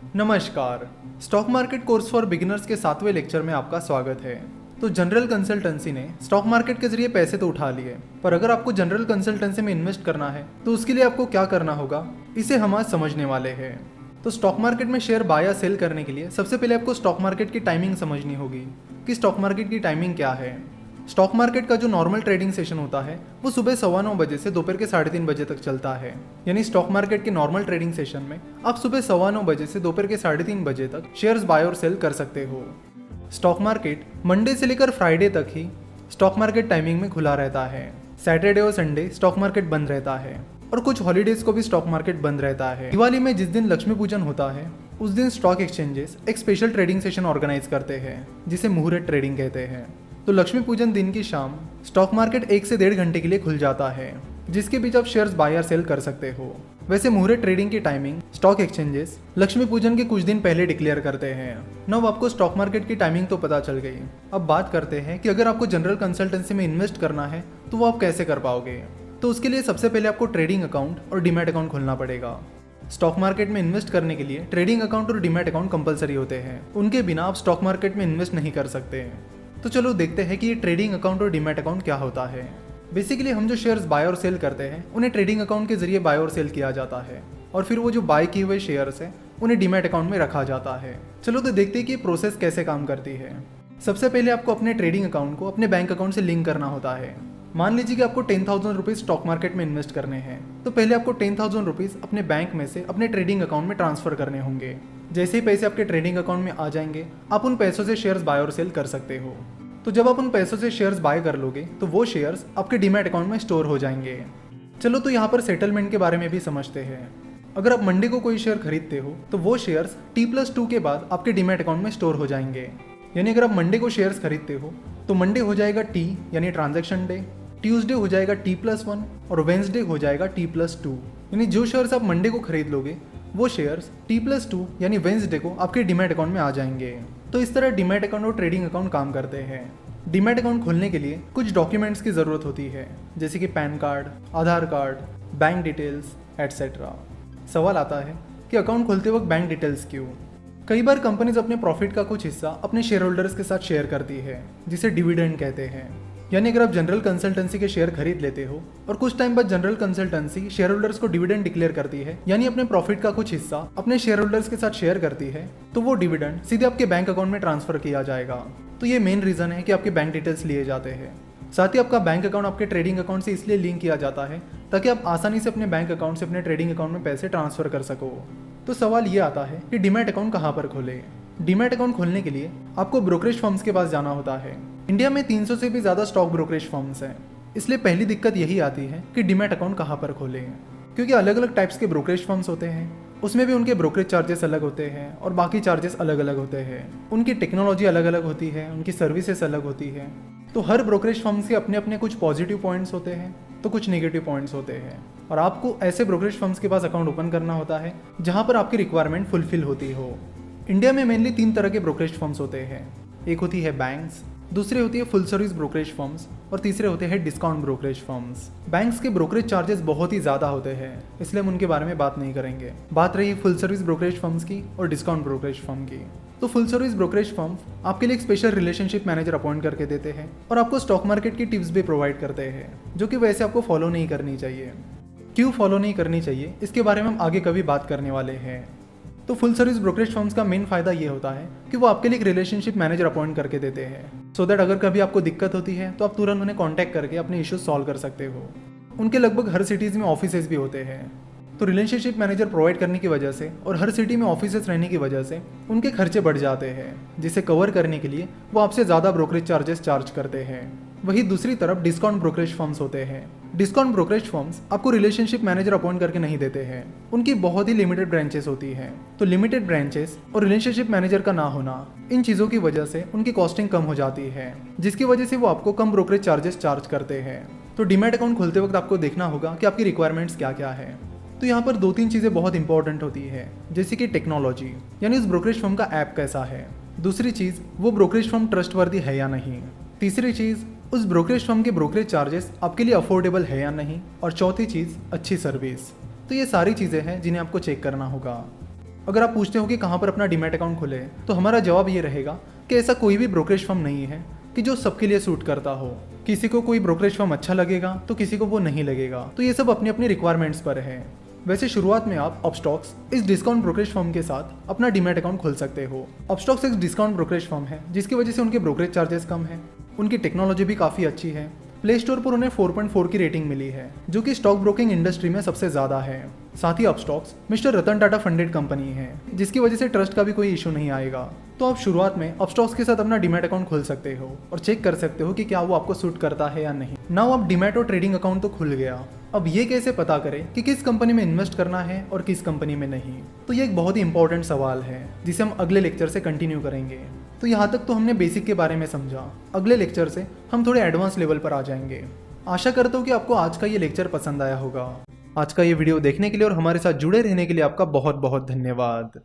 नमस्कार। Stock market course for beginners के 7वें lecture में आपका स्वागत है। तो जनरल कंसल्टेंसी ने स्टॉक मार्केट के जरिए पैसे तो उठा लिए, पर अगर आपको जनरल कंसल्टेंसी में इन्वेस्ट करना है तो उसके लिए आपको क्या करना होगा, इसे हम आज समझने वाले हैं। तो स्टॉक मार्केट में शेयर बाय या सेल करने के लिए सबसे पहले आपको स्टॉक मार्केट की टाइमिंग समझनी होगी कि स्टॉक मार्केट की टाइमिंग क्या है। स्टॉक मार्केट का जो नॉर्मल ट्रेडिंग सेशन होता है वो सुबह 9:15 बजे से दोपहर के 3:30 बजे तक चलता है। यानी स्टॉक मार्केट के नॉर्मल ट्रेडिंग सेशन में आप सुबह 9:15 बजे से दोपहर के 3:30 बजे तक शेयर्स बाय और सेल कर सकते हो। स्टॉक मार्केट मंडे से लेकर फ्राइडे तक ही स्टॉक मार्केट टाइमिंग में खुला रहता है। सैटरडे और संडे स्टॉक मार्केट बंद रहता है और कुछ हॉलीडेज को भी स्टॉक मार्केट बंद रहता है। दिवाली में जिस दिन लक्ष्मी पूजन होता है उस दिन स्टॉक एक्सचेंजेस एक स्पेशल ट्रेडिंग सेशन ऑर्गेनाइज करते हैं जिसे मुहूर्त ट्रेडिंग कहते हैं। तो लक्ष्मी पूजन दिन की शाम स्टॉक मार्केट 1 से 1.5 घंटे के लिए खुल जाता है, जिसके बीच आप शेयर्स बाय या सेल कर सकते हो। वैसे मुहूर्त ट्रेडिंग की टाइमिंग स्टॉक एक्सचेंजेस लक्ष्मी पूजन के कुछ दिन पहले डिक्लेयर करते हैं। अब आपको स्टॉक मार्केट की टाइमिंग तो पता चल गई। अब बात करते हैं कि अगर आपको जनरल कंसल्टेंसी में इन्वेस्ट करना है तो वो आप कैसे कर पाओगे। तो उसके लिए सबसे पहले आपको ट्रेडिंग अकाउंट और डीमैट अकाउंट खोलना पड़ेगा। स्टॉक मार्केट में इन्वेस्ट करने के लिए ट्रेडिंग अकाउंट और डीमैट अकाउंट कंपलसरी होते हैं, उनके बिना आप स्टॉक मार्केट में इन्वेस्ट नहीं कर सकते। तो चलो देखते हैं कि ये ट्रेडिंग अकाउंट और डीमैट अकाउंट क्या होता है। बेसिकली हम जो शेयर्स बाय और सेल करते हैं उन्हें ट्रेडिंग अकाउंट के जरिए बाय और सेल किया जाता है और फिर वो जो बाय किए हुए शेयर्स हैं उन्हें डीमैट अकाउंट में रखा जाता है। चलो तो देखते हैं कि ये प्रोसेस कैसे काम करती है। सबसे पहले आपको अपने ट्रेडिंग अकाउंट को अपने बैंक अकाउंट से लिंक करना होता है। मान लीजिए कि आपको 10,000 रुपीज़ स्टॉक मार्केट में इन्वेस्ट करने हैं, तो पहले आपको 10,000 रुपीज़ अपने बैंक में से अपने ट्रेडिंग अकाउंट में ट्रांसफर करने होंगे। जैसे ही पैसे आपके ट्रेडिंग अकाउंट में आ जाएंगे आप उन पैसों से शेयर्स बाय और सेल कर सकते हो। तो जब आप उन पैसों से शेयर्स बाय कर लोगे तो वो शेयर्स आपके डीमैट अकाउंट में स्टोर हो जाएंगे। चलो तो यहाँ पर सेटलमेंट के बारे में भी समझते हैं। अगर आप मंडे को कोई शेयर खरीदते हो तो वो शेयर्स T+2 के बाद आपके डीमैट अकाउंट में स्टोर हो जाएंगे। यानी अगर आप मंडे को शेयर्स खरीदते हो तो मंडे हो जाएगा T यानी ट्रांजैक्शन डे, ट्यूसडे हो जाएगा T+1 और वेंसडे हो जाएगा T+2। यानी जो शेयर्स आप मंडे को खरीद लोगे वो शेयर्स T+2 यानी वेंसडे को आपके डीमैट अकाउंट में आ जाएंगे। तो इस तरह डीमैट अकाउंट और ट्रेडिंग अकाउंट काम करते हैं। डीमैट अकाउंट खोलने के लिए कुछ डॉक्यूमेंट्स की ज़रूरत होती है, जैसे कि पैन कार्ड, आधार कार्ड, बैंक डिटेल्स एटसेट्रा। सवाल आता है कि अकाउंट खोलते वक्त बैंक डिटेल्स क्यों। कई बार कंपनीज अपने प्रॉफिट का कुछ हिस्सा अपने शेयर होल्डर्स के साथ शेयर करती है, जिसे डिविडेंड कहते हैं। यानी अगर आप जनरल कंसल्टेंसी के शेयर खरीद लेते हो और कुछ टाइम बाद जनरल कंसल्टेंसी शेयर होल्डर्स को डिविडेंड डिक्लेयर करती है, यानी अपने प्रॉफिट का कुछ हिस्सा अपने शेयर होल्डर्स के साथ शेयर करती है, तो वो डिविडेंड सीधे आपके बैंक अकाउंट में ट्रांसफर किया जाएगा। तो ये मेन रीजन है कि आपके बैंक डिटेल्स लिए जाते हैं। साथ ही आपका बैंक अकाउंट आपके ट्रेडिंग अकाउंट से इसलिए लिंक किया जाता है ताकि आप आसानी से अपने बैंक अकाउंट से अपने ट्रेडिंग अकाउंट में पैसे ट्रांसफर कर सको। तो सवाल ये आता है कि डीमैट अकाउंट कहाँ पर खोले। डीमैट अकाउंट खोलने के लिए आपको ब्रोकरेज फर्म्स के पास जाना होता है। इंडिया में 300 से भी ज़्यादा स्टॉक ब्रोकरेज फर्म्स हैं, इसलिए पहली दिक्कत यही आती है कि डीमैट अकाउंट कहाँ पर खोलें। क्योंकि अलग अलग टाइप्स के ब्रोकरेज फर्म्स होते हैं, उसमें भी उनके ब्रोकरेज चार्जेस अलग होते हैं और बाकी चार्जेस अलग अलग होते हैं। उनकी टेक्नोलॉजी अलग अलग होती है, उनकी सर्विसेज अलग होती है। तो हर ब्रोकरेज फर्म्स के अपने अपने कुछ पॉजिटिव पॉइंट्स होते हैं तो कुछ नेगेटिव पॉइंट्स होते हैं, और आपको ऐसे ब्रोकरेज फर्म्स के पास अकाउंट ओपन करना होता है जहाँ पर आपकी रिक्वायरमेंट फुलफिल होती हो। इंडिया में मेनली 3 तरह के ब्रोकरेज फर्म्स होते हैं। एक होती है बैंक्स, दूसरी होती है फुल सर्विस ब्रोकरेज फर्म्स और तीसरे होते हैं डिस्काउंट ब्रोकरेज फर्म्स। बैंक्स के ब्रोकरेज चार्जेस बहुत ही ज़्यादा होते हैं, इसलिए हम उनके बारे में बात नहीं करेंगे। बात रही फुल सर्विस ब्रोकरेज फर्म्स की और डिस्काउंट ब्रोकरेज फर्म की। तो फुल सर्विस ब्रोकरेज फर्म आपके लिए एक स्पेशल रिलेशनशिप मैनेजर अपॉइंट करके देते हैं और आपको स्टॉक मार्केट की टिप्स भी प्रोवाइड करते हैं, जो कि वैसे आपको फॉलो नहीं करनी चाहिए। क्यों फॉलो नहीं करनी चाहिए इसके बारे में हम आगे कभी बात करने वाले हैं। तो फुल सर्विस ब्रोकरेज फर्म्स का मेन फायदा ये होता है कि वो आपके लिए एक रिलेशनशिप मैनेजर अपॉइंट करके देते हैं, सो दैट अगर कभी आपको दिक्कत होती है तो आप तुरंत उन्हें कांटेक्ट करके अपने इश्यूज सॉल्व कर सकते हो। उनके लगभग हर सिटीज़ में ऑफिसेज भी होते हैं। तो रिलेशनशिप मैनेजर प्रोवाइड करने की वजह से और हर सिटी में ऑफिसेज रहने की वजह से उनके खर्चे बढ़ जाते हैं, जिसे कवर करने के लिए वो आपसे ज़्यादा ब्रोकरेज चार्जेस चार्ज करते हैं। वहीं दूसरी तरफ डिस्काउंट ब्रोकरेज फर्म्स होते हैं। डिस्काउंट ब्रोकरेज फर्म्स आपको रिलेशनशिप मैनेजर अपॉइंट करके नहीं देते हैं, उनकी बहुत ही लिमिटेड ब्रांचेस होती हैं। तो लिमिटेड ब्रांचेस और रिलेशनशिप मैनेजर का ना होना, इन चीज़ों की वजह से उनकी कॉस्टिंग कम हो जाती है, जिसकी वजह से वो आपको कम ब्रोकरेज चार्जेस चार्ज करते हैं। तो डीमैट अकाउंट खोलते वक्त आपको देखना होगा कि आपकी रिक्वायरमेंट्स क्या क्या है। तो यहाँ पर 2-3 चीज़ें बहुत इंपॉर्टेंट होती है, जैसे कि टेक्नोलॉजी, यानी उस ब्रोकरेज फर्म का ऐप कैसा है। दूसरी चीज़, वो ब्रोकरेज फर्म ट्रस्टवर्दी है या नहीं। तीसरी चीज़, उस ब्रोकरेज फर्म के ब्रोकरेज चार्जेस आपके लिए अफोर्डेबल है या नहीं। और चौथी चीज़, अच्छी सर्विस। तो ये सारी चीज़ें हैं जिन्हें आपको चेक करना होगा। अगर आप पूछते हो कि कहाँ पर अपना डीमैट अकाउंट खोले, तो हमारा जवाब ये रहेगा कि ऐसा कोई भी ब्रोकरेज फर्म नहीं है कि जो सबके लिए सूट करता हो। किसी को कोई ब्रोकरेज फर्म अच्छा लगेगा तो किसी को वो नहीं लगेगा, तो ये सब अपनी अपनी रिक्वायरमेंट्स पर है। वैसे शुरुआत में आप अपस्टॉक्स इस डिस्काउंट ब्रोकरेज फर्म के साथ अपना डीमैट अकाउंट खोल सकते हो। अपस्टॉक्स एक डिस्काउंट ब्रोकरेज फर्म है जिसकी वजह से उनके ब्रोकरेज चार्जेस कम है, उनकी टेक्नोलॉजी भी काफ़ी अच्छी है। प्ले स्टोर पर उन्हें 4.4 की रेटिंग मिली है, जो कि स्टॉक ब्रोकिंग इंडस्ट्री में सबसे ज़्यादा है। साथ ही Upstox mister Ratan Tata funded company है, जिसकी वजह से ट्रस्ट का भी कोई इशू नहीं आएगा। तो आप शुरुआत में अपस्टॉक्स के साथ अपना डीमैट अकाउंट खोल सकते हो और चेक कर सकते हो कि क्या वो आपको सूट करता है या नहीं। नाउ अब डीमैट और ट्रेडिंग अकाउंट तो खुल गया, अब ये कैसे पता करें कि किस कंपनी में इन्वेस्ट करना है और किस कंपनी में नहीं? तो ये एक बहुत ही इंपॉर्टेंट सवाल है जिसे हम अगले लेक्चर से कंटिन्यू करेंगे। तो यहाँ तक तो हमने बेसिक के बारे में समझा, अगले लेक्चर से हम थोड़े एडवांस लेवल पर आ जाएंगे। आशा करता हूँ कि आपको आज का ये लेक्चर पसंद आया होगा। आज का ये वीडियो देखने के लिए और हमारे साथ जुड़े रहने के लिए आपका बहुत बहुत धन्यवाद।